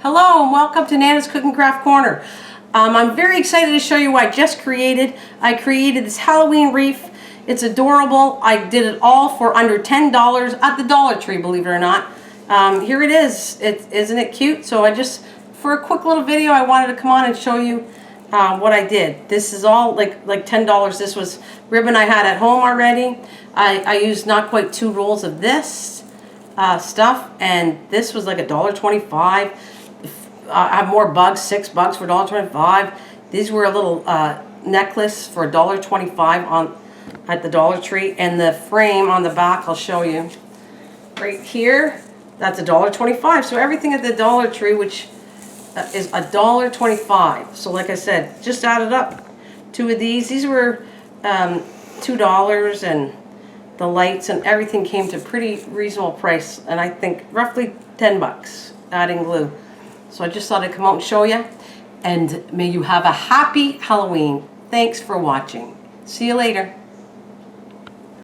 Hello and welcome to Nana's Cooking Craft Corner. I'm very excited to show you what I just created. I created this Halloween wreath. It's adorable. I did it all for under $10 at the Dollar Tree, believe it or not. Here it is. Isn't it cute? So for a quick little video, I wanted to come on and show you what I did. This is all like $10. This was ribbon I had at home already. I used not quite 2 rolls of this stuff, and this was like $1.25. I have more bugs, 6 bugs for $1.25. These were a little necklace for $1.25 at the Dollar Tree, and the frame on the back I'll show you right here. That's $1.25. So everything at the Dollar Tree, which is $1.25. So like I said, just added up 2 of these. These were $2, and the lights and everything came to pretty reasonable price, and I think roughly 10 bucks adding glue. So I just thought I'd come out and show you, and may you have a happy Halloween. Thanks for watching. See you later.